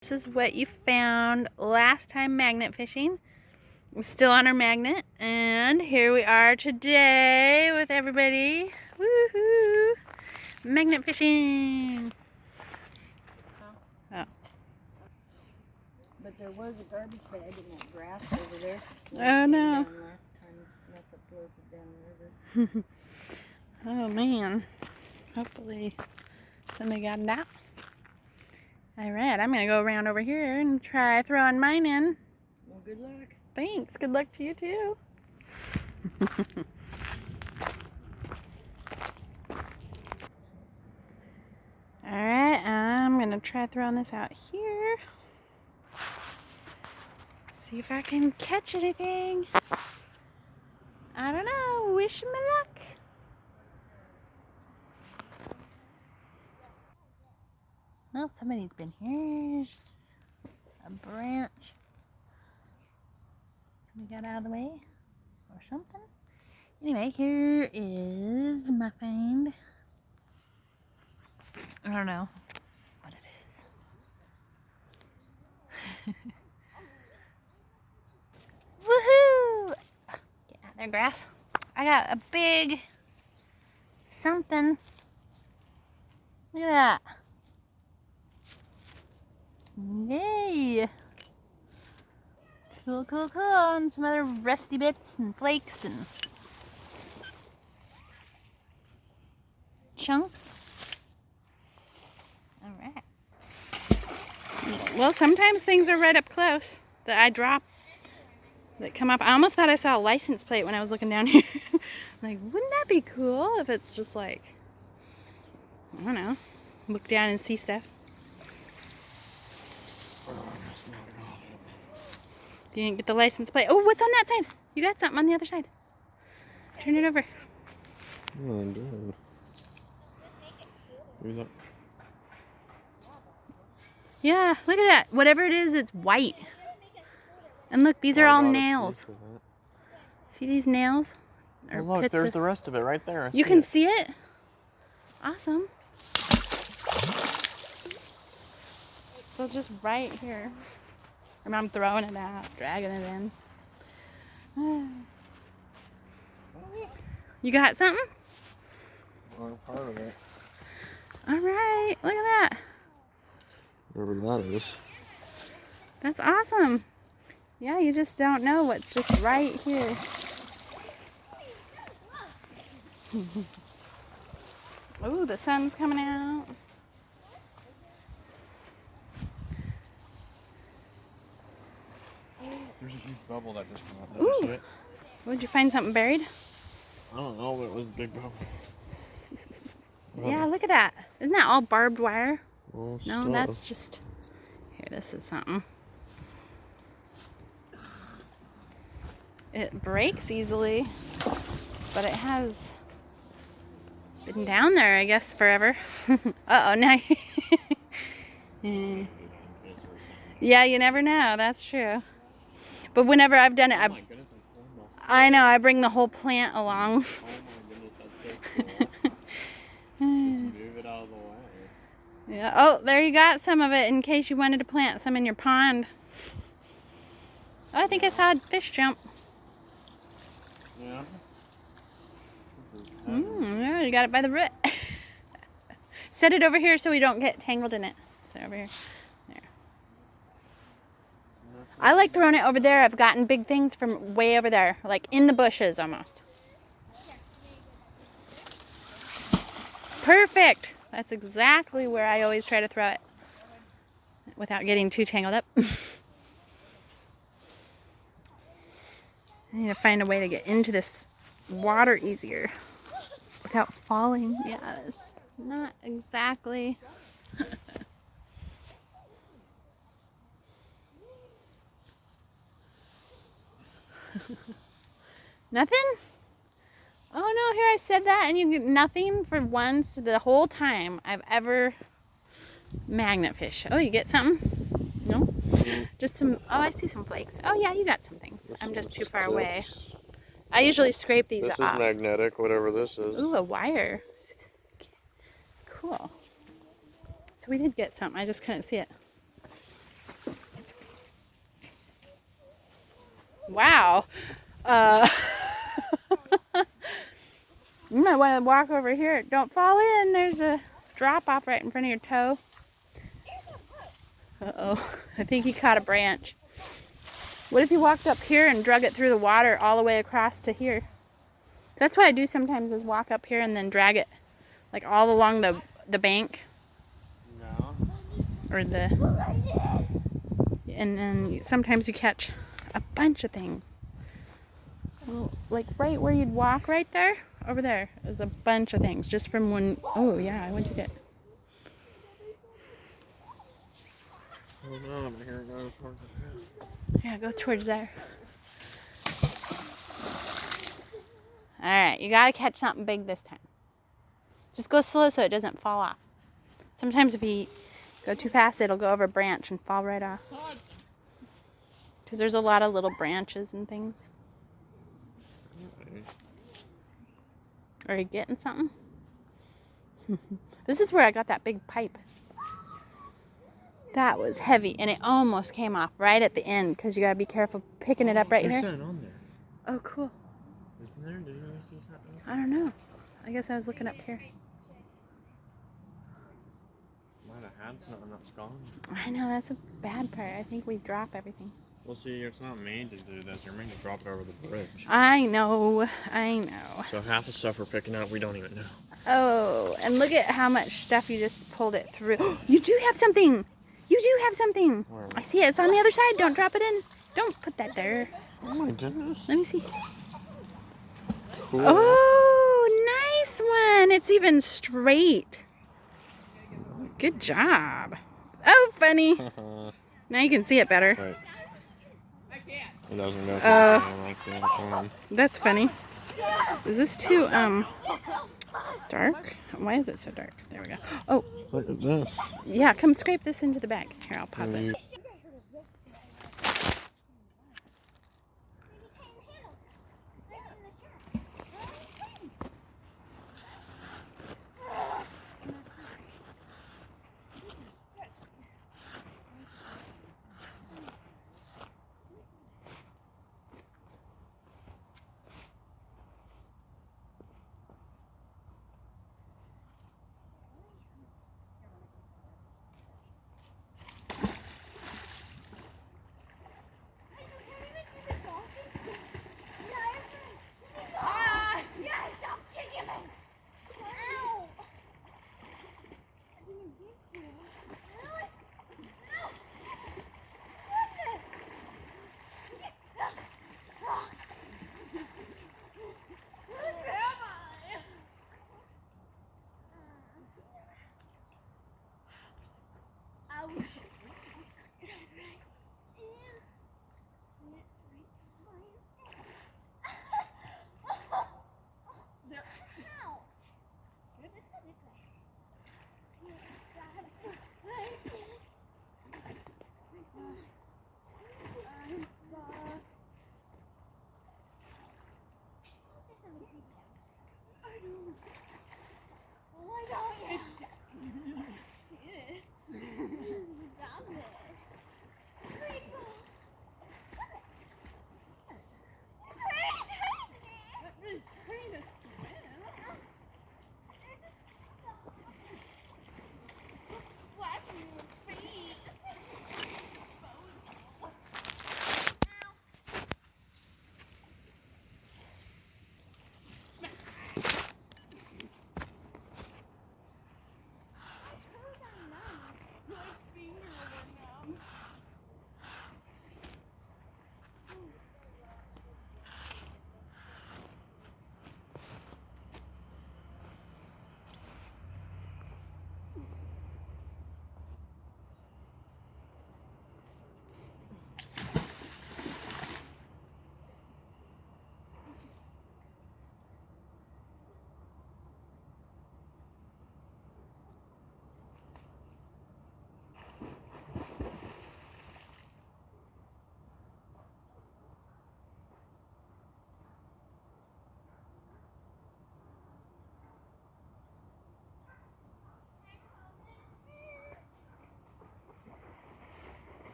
This is what you found last time magnet fishing. We're still on our magnet, and here we are today with everybody. Woohoo! Magnet fishing. Oh. But there was a garbage bag in that grass over there. Oh no. Last time, that's what floated down the river. Oh man. Hopefully somebody got it out. Alright, I'm gonna go around over here and try throwing mine in. Well, good luck. Thanks. Good luck to you too. Alright, I'm gonna try throwing this out here. See if I can catch anything. I don't know. Wish me luck. Well, somebody's been here. There's a branch. Somebody got out of the way or something. Anyway, here is my find. I don't know what it is. Woohoo! Get out there, grass. I got a big something. Look at that. Yay! Cool, cool, cool. And some other rusty bits and flakes and chunks. Alright. Well, sometimes things are right up close that I drop that come up. I almost thought I saw a license plate when I was looking down here. Like, wouldn't that be cool if it's just like, I don't know, look down and see stuff. You didn't get the license plate. Oh, what's on that side? You got something on the other side. Turn it over. Oh, I did. Maybe that. Yeah, look at that. Whatever it is, it's white. And look, these are all nails. See these nails? Oh, look, there's the rest of it right there. You can see it? Awesome. So just right here. And I'm throwing it out, dragging it in. You got something? Well, part of it. All right, look at that. Whatever that is. That's awesome. Yeah, you just don't know what's just right here. Ooh, the sun's coming out. There's a huge bubble that just came up. Ooh. See it? Would you find something buried? I don't know, but it was a big bubble. Yeah, look at that. Isn't that all barbed wire? Well, No, stuff. that's just... Here, this is something. It breaks easily, but it has been down there, I guess, forever. Uh-oh, now... Yeah, you never know. That's true. But whenever I've done it, Oh my goodness, I'm pulling off. I know, I bring the whole plant along. Oh my goodness, that's so cool. Just move it out of the way. Yeah. Oh, there you got some of it in case you wanted to plant some in your pond. Oh, I think I saw a fish jump. Yeah. Yeah, you got it by the root. Set it over here so we don't get tangled in it. So over here. There. I like throwing it over there. I've gotten big things from way over there, like in the bushes almost. Perfect. That's exactly where I always try to throw it without getting too tangled up. I need to find a way to get into this water easier without falling. Yeah, it's not exactly. Nothing? Oh no, here I said that and you get nothing for once the whole time I've ever magnet fish. Oh, you get something? No? Just some, oh, I see some flakes. Oh yeah, you got some things. I'm just too far away. I usually scrape these This off. is magnetic, whatever this is. Ooh, a wire. Cool. So we did get something. I just couldn't see it. Wow. Uh, you might want to walk over here. Don't fall in. There's a drop off right in front of your toe. Uh-oh. I think he caught a branch. What if you walked up here and drug it through the water all the way across to here? That's what I do sometimes is walk up here and then drag it like all along the bank. No. Or and then sometimes you catch a bunch of things. Well, like right where you'd walk right there, over there is a bunch of things just from when, oh yeah, I went to get. Oh no, but here it goes. Yeah, go towards there. All right, you gotta catch something big this time. Just go slow so it doesn't fall off. Sometimes if you go too fast, it'll go over a branch and fall right off. Because there's a lot of little branches and things. Are you getting something? This is where I got that big pipe. That was heavy, and it almost came off right at the end because you gotta be careful picking it up right There's here. something on there. Oh, cool. Isn't there? Did you notice there's something? I don't know. I guess I was looking up here. Might have had something that's gone. I know, that's a bad part. I think we drop everything. Well, see, it's not mean to do this. You're mean to drop it over the bridge. I know. I know. So half the stuff we're picking up, we don't even know. Oh, and look at how much stuff you just pulled it through. You do have something. You do have something. Where? I see it. It's on the other side. Don't drop it in. Don't put that there. Oh my goodness. Let me see. Cool. Oh, nice one. It's even straight. Good job. Oh, funny. Now you can see it better. Right. It doesn't go like that. That's funny. Is this too, dark? Why is it so dark? There we go. Oh, Look at this. yeah, come scrape this into the bag. Here, I'll pause it.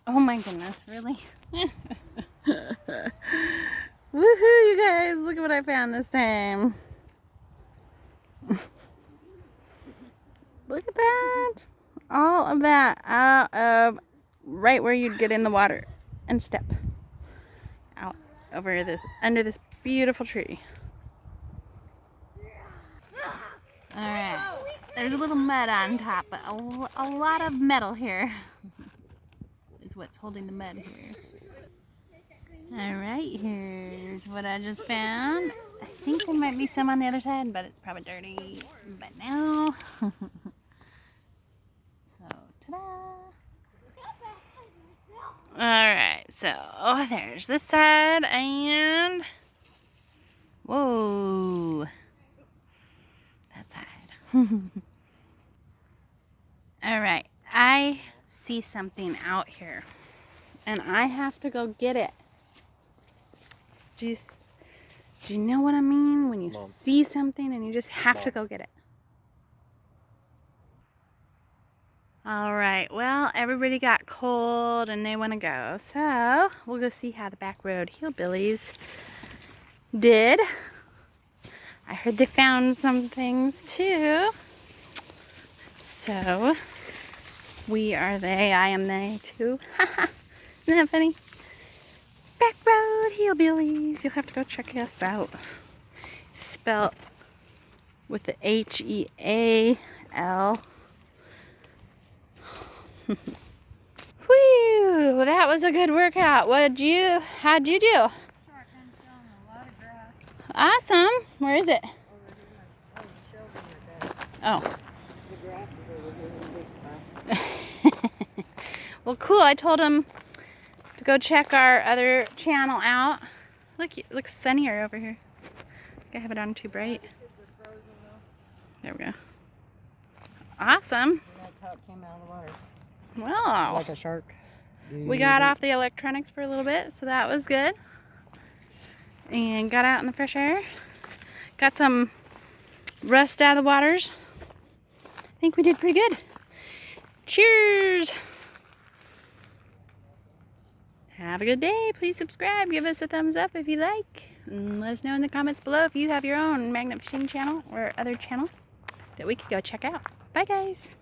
Oh my goodness, really? Woohoo, you guys, look at what I found this time. Look at that. All of that out of right where you'd get in the water and step out over this, under this beautiful tree. All right, there's a little mud on top, but a lot of metal here is what's holding the mud here. All right, here's what I just found. I think there might be some on the other side, but it's probably dirty. But no. So, ta-da! All right, so there's this side, and whoa, that side. All right, I see something out here, and I have to go get it. Do you know what I mean when you Mom. see something and you just have to go get it? All right, well, everybody got cold and they want to go. So we'll go see how the Back Road Hillbillies did. I heard they found some things too. So we are they, I am they too. Isn't that funny? Back Road Hillbillies. You'll have to go check us out. Spelled with the H-E-A-L. Whew, that was a good workout. How'd you do? Sure, I'm showing a lot of grass Awesome. Where is it? over here. Oh, the children are dead. Oh. The grass is over here in the big pile. Well, cool. I told him to go check our other channel out. Look, it looks sunnier over here. I have it on too bright. There we go. Awesome. And that's how it came out of the water. Well, Like a shark. we got off the electronics for a little bit, so that was good. And got out in the fresh air. Got some rust out of the waters. I think we did pretty good. Cheers! Have a good day. Please subscribe. Give us a thumbs up if you like. And let us know in the comments below if you have your own magnet fishing channel or other channel that we could go check out. Bye, guys.